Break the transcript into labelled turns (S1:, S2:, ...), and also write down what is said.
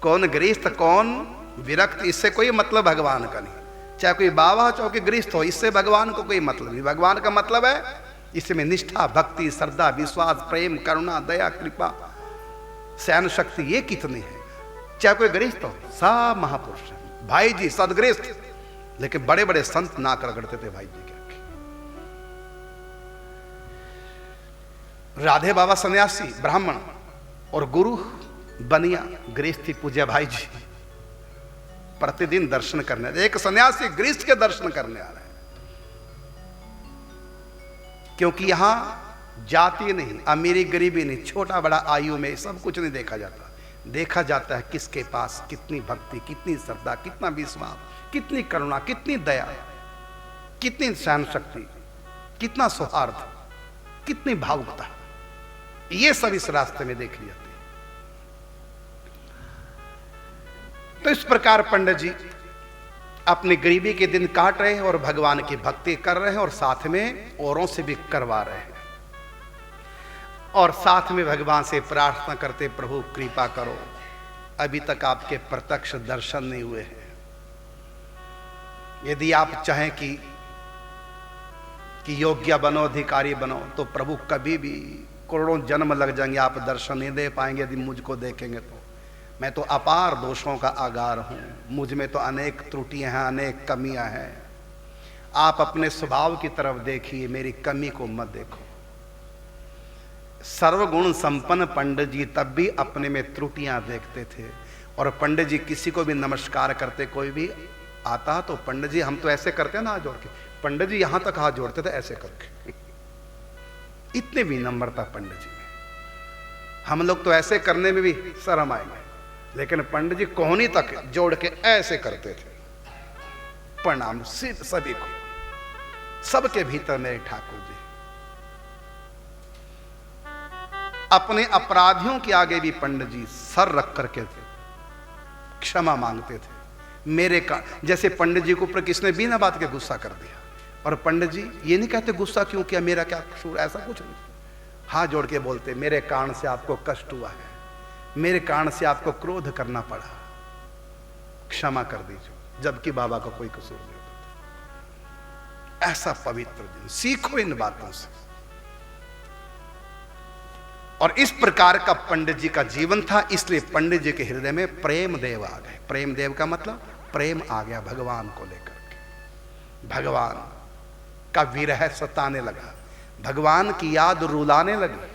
S1: कौन गृहस्थ कौन विरक्त, इससे कोई मतलब भगवान का नहीं। चाहे कोई बाबा चाहे कोई गृहस्थ हो, इससे भगवान को कोई मतलब नहीं। भगवान का मतलब है इसमें निष्ठा, भक्ति, श्रद्धा, विश्वास, प्रेम, करुणा, दया, कृपा, सहन शक्ति, ये कितने हैं। चाहे कोई गृहस्थ हो, सब महापुरुष है भाई जी, सदगृहस्थ। लेकिन बड़े बड़े संत नाक रगड़ते थे भाई जी के। राधे बाबा सन्यासी ब्राह्मण और गुरु बनिया गृहस्थी पूज्य भाई जी प्रतिदिन दर्शन करने, एक सन्यासी गृहस्थ के दर्शन करने आ रहे हैं। क्योंकि यहां जाति नहीं, अमीरी गरीबी नहीं, छोटा बड़ा आयु में सब कुछ नहीं देखा जाता। देखा जाता है किसके पास कितनी भक्ति, कितनी श्रद्धा, कितना विश्वास, कितनी करुणा, कितनी दया, कितनी सहन शक्ति, कितना सौहार्द, कितनी भावुकता, ये सब इस रास्ते में देख लिया। तो इस प्रकार पंडित जी अपनी गरीबी के दिन काट रहे हैं और भगवान की भक्ति कर रहे हैं और साथ में औरों से भी करवा रहे हैं और साथ में भगवान से प्रार्थना करते, प्रभु कृपा करो, अभी तक आपके प्रत्यक्ष दर्शन नहीं हुए हैं। यदि आप चाहें कि योग्य बनो, अधिकारी बनो, तो प्रभु कभी भी करोड़ों जन्म लग जाएंगे, आप दर्शन नहीं दे पाएंगे। यदि मुझको देखेंगे तो मैं तो अपार दोषों का आगार हूं, मुझ में तो अनेक त्रुटियां हैं, अनेक कमियां हैं। आप अपने स्वभाव की तरफ देखिए, मेरी कमी को मत देखो। सर्वगुण संपन्न पंडित जी तब भी अपने में त्रुटियां देखते थे। और पंडित जी किसी को भी नमस्कार करते, कोई भी आता तो पंडित जी, हम तो ऐसे करते हैं ना हाथ जोड़ के, पंडित जी यहां तक हाथ जोड़ते थे ऐसे करके। इतने विनम्रता पंडित जी में। हम लोग तो ऐसे करने में भी शर्म आएंगे, लेकिन पंडित जी कोहनी तक जोड़ के ऐसे करते थे। प्रणाम सभी को, सबके भीतर मेरे ठाकुर जी। अपने अपराधियों के आगे भी पंडित जी सर रख करके क्षमा मांगते थे। मेरे का जैसे पंडित जी को ऊपर किसने बिना बात के गुस्सा कर दिया, और पंडित जी ये नहीं कहते गुस्सा क्यों किया, मेरा क्या कसूर, ऐसा कुछ नहीं। हाथ जोड़ के बोलते, मेरे कारण से आपको कष्ट हुआ है, मेरे कारण से आपको क्रोध करना पड़ा, क्षमा कर दीजिए। जबकि बाबा का कोई कसूर नहीं होता। ऐसा पवित्र दिन, सीखो इन बातों से। और इस प्रकार का पंडित जी का जीवन था, इसलिए पंडित जी के हृदय में प्रेम देव आ गए। प्रेम देव का मतलब प्रेम आ गया भगवान को लेकर के। भगवान का विरह सताने लगा, भगवान की याद रुलाने लगी।